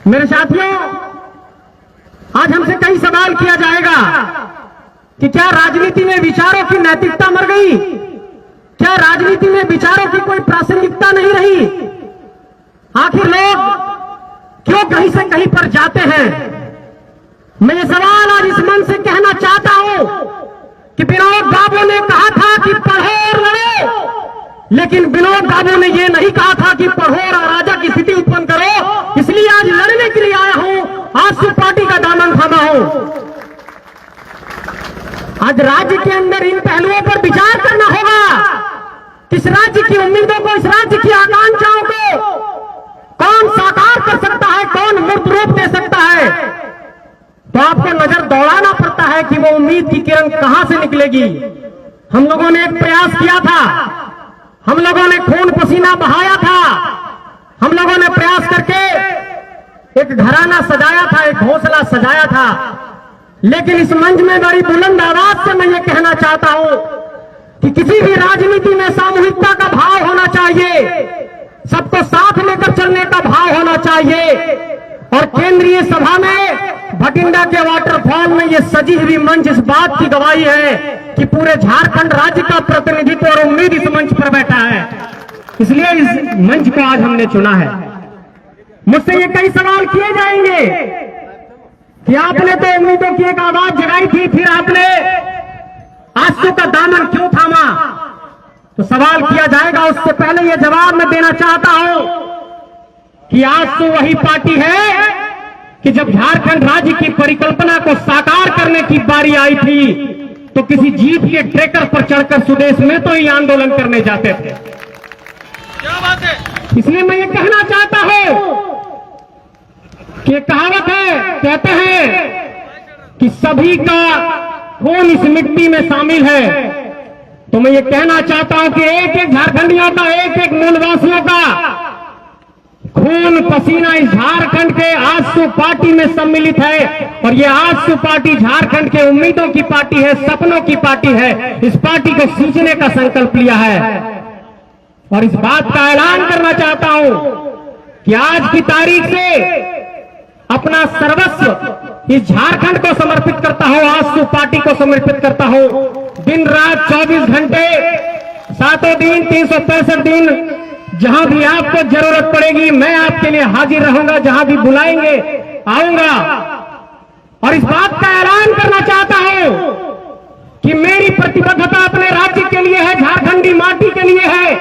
मेरे साथियों, आज हमसे कई सवाल किया जाएगा कि क्या राजनीति में विचारों की नैतिकता मर गई? क्या राजनीति में विचारों की कोई प्रासंगिकता नहीं रही? आखिर लोग क्यों कहीं से कहीं पर जाते हैं? मैं ये सवाल आज इस मन से कहना चाहता हूं कि विनोद बाबू ने कहा था कि पढ़ो और लड़ो, लेकिन विनोद बाबू ने यह नहीं कहा था कि पढ़ो और अराजक की स्थिति उत्पन्न करो। इसलिए आज लड़ने के लिए आया हूं, आजसू पार्टी का दामन थामा हूं। आज राज्य के अंदर इन पहलुओं पर विचार करना होगा। किस राज्य की उम्मीदों को, इस राज्य की आकांक्षाओं को कौन साकार कर सकता है, कौन मूर्त रूप दे सकता है? तो आपको नजर दौड़ाना पड़ता है कि वो उम्मीद की किरण कहां से निकलेगी। हम लोगों ने एक प्रयास किया था, हम लोगों ने खून पसीना बहाया था, हम लोगों ने प्रयास करके एक घराना सजाया था, एक घोंसला सजाया था। लेकिन इस मंच में बड़ी बुलंद आवाज से मैं ये कहना चाहता हूं कि किसी भी राजनीति में सामूहिकता का भाव होना चाहिए, सबको साथ लेकर चलने का भाव होना चाहिए। और केंद्रीय सभा में भटिंडा के वाटरफॉल में ये सजी हुई मंच इस बात की गवाही है कि पूरे झारखंड राज्य का प्रतिनिधित्व और उम्मीद इस मंच पर बैठा है। इसलिए इस मंच को आज हमने चुना है। मुझसे ये कई सवाल किए जाएंगे कि आपने तो उम्मीदों की एक आवाज जगाई थी, फिर आपने आजसू का दामन क्यों थामा? तो सवाल किया जाएगा, उससे पहले यह जवाब मैं देना चाहता हूं कि आजसू वही पार्टी है कि जब झारखंड राज्य की परिकल्पना को साकार करने की बारी आई थी तो किसी जीप के ट्रैकर पर चढ़कर सुदेश में तो ही आंदोलन करने जाते थे। क्या बात है? इसलिए मैं ये कहना चाहता हूं कि कहावत है, कहते हैं कि सभी का खून इस मिट्टी में शामिल है। तो मैं ये कहना चाहता हूं कि एक एक झारखंडियों का, एक एक मूलवासियों का खून पसीना इस झारखंड के आजसू पार्टी में सम्मिलित है। और ये आजसू पार्टी झारखंड के उम्मीदों की पार्टी है, सपनों की पार्टी है। इस पार्टी को सींचने का संकल्प लिया है और इस बात का ऐलान करना चाहता हूं कि आज की तारीख से अपना सर्वस्व इस झारखंड को समर्पित करता हूं, आजसू पार्टी को समर्पित करता हूं। दिन रात 24 घंटे, 7 दिन, 365 दिन, जहां भी आपको जरूरत पड़ेगी मैं आपके लिए हाजिर रहूंगा। जहां भी बुलाएंगे आऊंगा। और इस बात का ऐलान करना चाहता हूं कि मेरी प्रतिबद्धता अपने राज्य के लिए है, झारखंडी माटी के लिए है,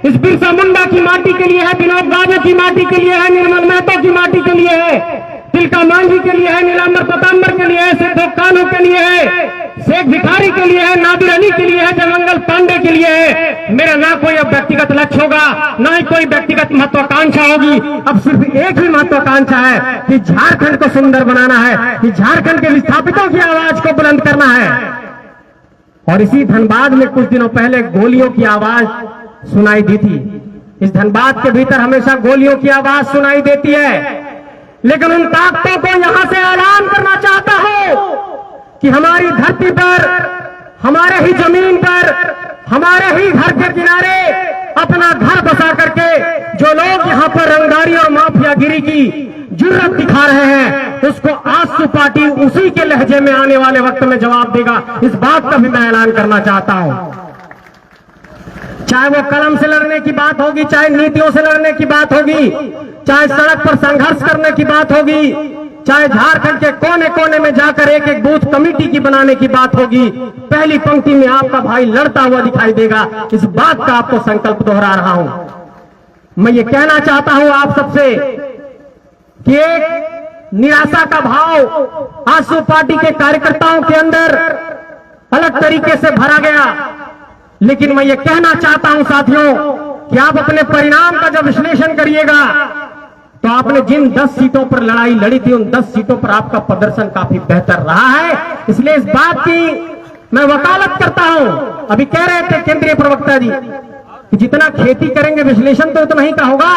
इस बिरसा मुंडा की माटी के लिए है, विनोद बाबू की माटी के लिए है, निर्मल महतो की माटी के लिए है, तिलका मांझी के लिए है, नीलांबर पतांबर के लिए है, सिद्धो कानू के लिए है, शेख भिखारी के लिए है, नादिर अली के लिए है, जयमंगल पांडे के लिए है। मेरा ना कोई अब व्यक्तिगत लक्ष्य होगा, ना ही कोई व्यक्तिगत महत्वाकांक्षा होगी। अब सिर्फ एक ही महत्वाकांक्षा है कि झारखंड को सुंदर बनाना है, कि झारखंड के विस्थापितों की आवाज को बुलंद करना है। और इसी धनबाद में कुछ दिनों पहले गोलियों की आवाज सुनाई दी थी। इस धनबाद के भीतर हमेशा गोलियों की आवाज सुनाई देती है, लेकिन उन ताकतों को यहां से ऐलान करना चाहता हूं कि हमारी धरती पर, हमारे ही जमीन पर, हमारे ही घर के किनारे अपना घर बसा करके जो लोग यहां पर रंगदारी और माफियागिरी की जुर्रत दिखा रहे हैं, उसको आजसू पार्टी उसी के लहजे में आने वाले वक्त में जवाब देगा। इस बात का भी मैं ऐलान करना चाहता हूं। चाहे वो कलम से लड़ने की बात होगी, चाहे नीतियों से लड़ने की बात होगी, चाहे सड़क पर संघर्ष करने की बात होगी, चाहे झारखंड के कोने कोने में जाकर एक एक बूथ कमेटी की बनाने की बात होगी, पहली पंक्ति में आपका भाई लड़ता हुआ दिखाई देगा। इस बात का आपको संकल्प दोहरा रहा हूं। मैं ये कहना चाहता हूं आप सबसे कि एक निराशा का भाव आजसू पार्टी के कार्यकर्ताओं के अंदर अलग तरीके से भरा गया। लेकिन मैं ये कहना चाहता हूं साथियों कि आप अपने परिणाम का जब विश्लेषण करिएगा तो आपने जिन 10 सीटों पर लड़ाई लड़ी थी, उन 10 सीटों पर आपका प्रदर्शन काफी बेहतर रहा है। इसलिए इस बात की मैं वकालत करता हूं। अभी कह रहे थे केंद्रीय प्रवक्ता जी कि जितना खेती करेंगे विश्लेषण तो उतना ही का होगा।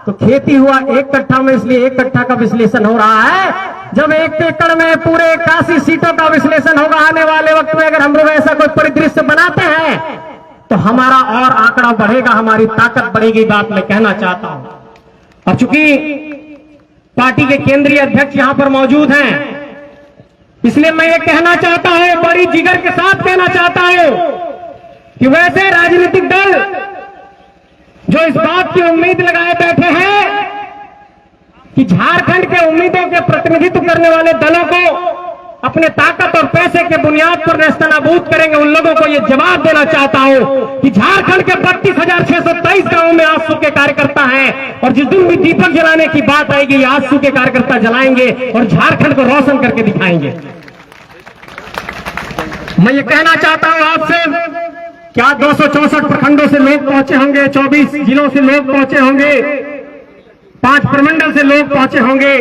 तो खेती हुआ 1 कट्ठा में, इसलिए 1 कट्ठा का विश्लेषण हो रहा है। जब 1 एकड़ में पूरे 81 सीटों का विश्लेषण होगा आने वाले वक्त में, अगर हम लोग ऐसा कोई परिदृश्य बनाते हैं तो हमारा और आंकड़ा बढ़ेगा, हमारी ताकत बढ़ेगी। बात मैं कहना चाहता हूं। अब चूंकि पार्टी के केंद्रीय अध्यक्ष यहां पर मौजूद हैं। इसलिए मैं ये कहना चाहता हूं, बड़ी जिगर के साथ कहना चाहता हूं कि वैसे राजनीतिक दल जो इस बात की उम्मीद लगाए बैठे हैं कि झारखंड के उम्मीदों के प्रतिनिधित्व करने वाले दलों को अपने ताकत और पैसे के बुनियाद पर नेस्तनाबूद करेंगे, उन लोगों को यह जवाब देना चाहता हूं कि झारखंड के 32,623 गांवों में आजसू के कार्यकर्ता हैं और जिस दिन भी दीपक जलाने की बात आएगी आजसू के कार्यकर्ता जलाएंगे और झारखंड को रोशन करके दिखाएंगे। मैं ये कहना चाहता हूं आपसे, क्या 264 प्रखंडों से लोग पहुंचे होंगे, 24 जिलों से लोग पहुंचे होंगे, 5 प्रमंडल से लोग पहुंचे होंगे।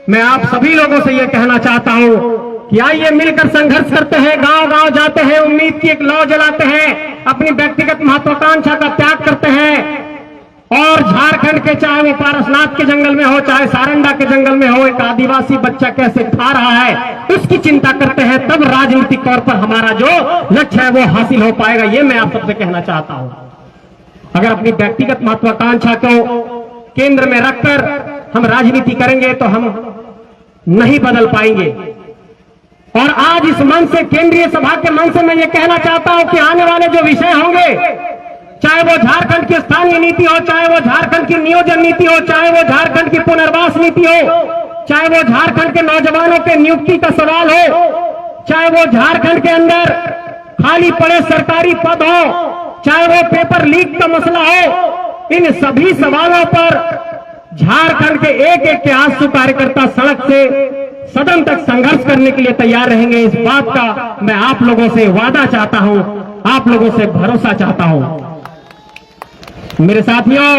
मैं आप सभी लोगों से यह कहना चाहता हूं कि आइए मिलकर संघर्ष करते हैं, गांव गांव जाते हैं, उम्मीद की एक लौ जलाते हैं, अपनी व्यक्तिगत महत्वाकांक्षा का त्याग करते हैं और झारखंड के, चाहे वो पारसनाथ के जंगल में हो, चाहे सारंडा के जंगल में हो, एक आदिवासी बच्चा कैसे खा रहा है उसकी चिंता करते हैं, तब राजनीतिक तौर पर हमारा जो लक्ष्य है वो हासिल हो पाएगा। ये मैं आप सबसे कहना चाहता हूं। अगर अपनी व्यक्तिगत महत्वाकांक्षा को केंद्र में रखकर हम राजनीति करेंगे तो हम नहीं बदल पाएंगे। और आज इस मंच से, केंद्रीय सभा के मंच से मैं ये कहना चाहता हूं कि आने वाले जो विषय होंगे, चाहे वो झारखंड की स्थानीय नीति हो, चाहे वो झारखंड की नियोजन नीति हो, चाहे वो झारखंड की पुनर्वास नीति हो, चाहे वो झारखंड के नौजवानों के नियुक्ति का सवाल हो, चाहे वो झारखंड के अंदर खाली पड़े सरकारी पद हो, चाहे वो पेपर लीक का मसला हो, इन सभी सवालों पर झारखंड के एक एक के आजसू कार्यकर्ता सड़क से सदन तक संघर्ष करने के लिए तैयार रहेंगे। इस बात का मैं आप लोगों से वादा चाहता हूं, आप लोगों से भरोसा चाहता हूं। मेरे साथियों,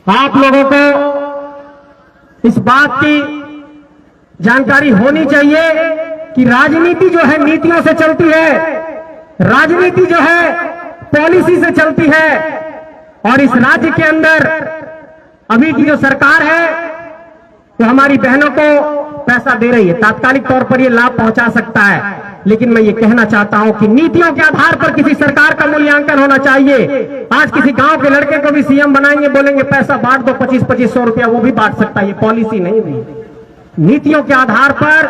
आप लोगों को इस बात की जानकारी होनी चाहिए कि राजनीति जो है नीतियों से चलती है, राजनीति जो है पॉलिसी से चलती है। और इस राज्य के अंदर अभी की जो सरकार है वो हमारी बहनों को पैसा दे रही है, तात्कालिक तौर पर ये लाभ पहुंचा सकता है, लेकिन मैं ये कहना चाहता हूं कि नीतियों के आधार पर किसी सरकार का मूल्यांकन होना चाहिए। आज किसी गांव के लड़के को भी सीएम बनाएंगे, बोलेंगे पैसा बांट दो 25-2500 रुपया, वो भी बांट सकता है। ये पॉलिसी नहीं हुई। नीतियों के आधार पर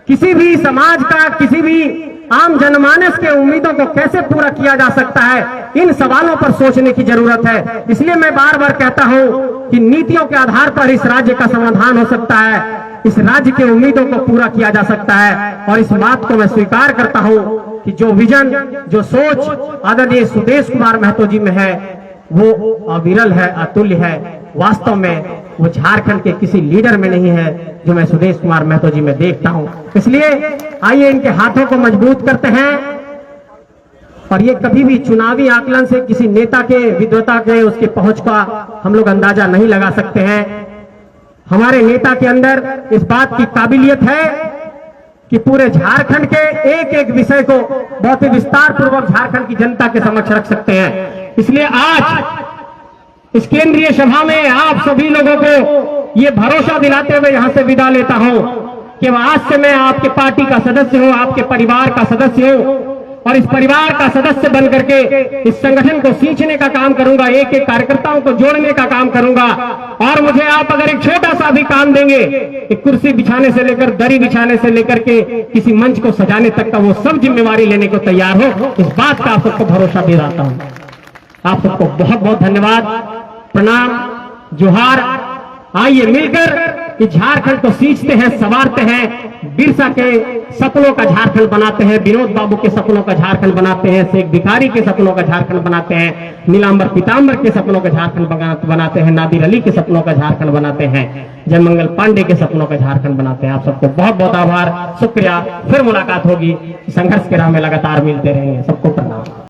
किसी भी समाज का, किसी भी आम जनमानस के उम्मीदों को कैसे पूरा किया जा सकता है, इन सवालों पर सोचने की जरूरत है। इसलिए मैं बार बार कहता हूं कि नीतियों के आधार पर इस राज्य का समाधान हो सकता है, इस राज्य के उम्मीदों को पूरा किया जा सकता है। और इस बात को मैं स्वीकार करता हूं कि जो विजन, जो सोच आदरणीय सुदेश कुमार महतो जी में है वो अविरल है, अतुल्य है। वास्तव में वो झारखंड के किसी लीडर में नहीं है जो मैं सुदेश कुमार महतो जी में देखता हूं। इसलिए आइए इनके हाथों को मजबूत करते हैं। और ये कभी भी चुनावी आकलन से किसी नेता के विद्वता के, उसके पहुंच का हम लोग अंदाजा नहीं लगा सकते हैं। हमारे नेता के अंदर इस बात की काबिलियत है कि पूरे झारखंड के एक एक विषय को बहुत ही विस्तार पूर्वक झारखंड की जनता के समक्ष रख सकते हैं। इसलिए आज इस केंद्रीय सभा में आप सभी लोगों को ये भरोसा दिलाते हुए यहां से विदा लेता हूं कि आज से मैं आपके पार्टी का सदस्य हूं, आपके परिवार का सदस्य हूं और इस परिवार का सदस्य बनकर के इस संगठन को सींचने का काम करूंगा, एक एक कार्यकर्ताओं को जोड़ने का काम करूंगा। और मुझे आप अगर एक छोटा सा भी काम देंगे, एक कुर्सी बिछाने से लेकर, दरी बिछाने से लेकर के किसी मंच को सजाने तक का, वो सब जिम्मेवारी लेने को तैयार हो, इस बात का आप सबको भरोसा दिलाता हूं। आप सबको बहुत बहुत धन्यवाद, प्रणाम, जोहार। आइए मिलकर इस झारखंड को सींचते हैं, संवारते हैं, बिरसा के सपनों का झारखंड बनाते हैं, विनोद बाबू के सपनों का झारखंड बनाते हैं, शेख भिखारी के सपनों का झारखंड बनाते हैं, नीलांबर पीतांबर के सपनों का झारखंड बनाते हैं, नादिर अली के सपनों का झारखंड बनाते हैं, जयमंगल पांडे के सपनों का झारखंड बनाते हैं। आप सबको बहुत बहुत आभार, शुक्रिया। फिर मुलाकात होगी, संघर्ष के राह में लगातार मिलते रहेंगे। सबको प्रणाम।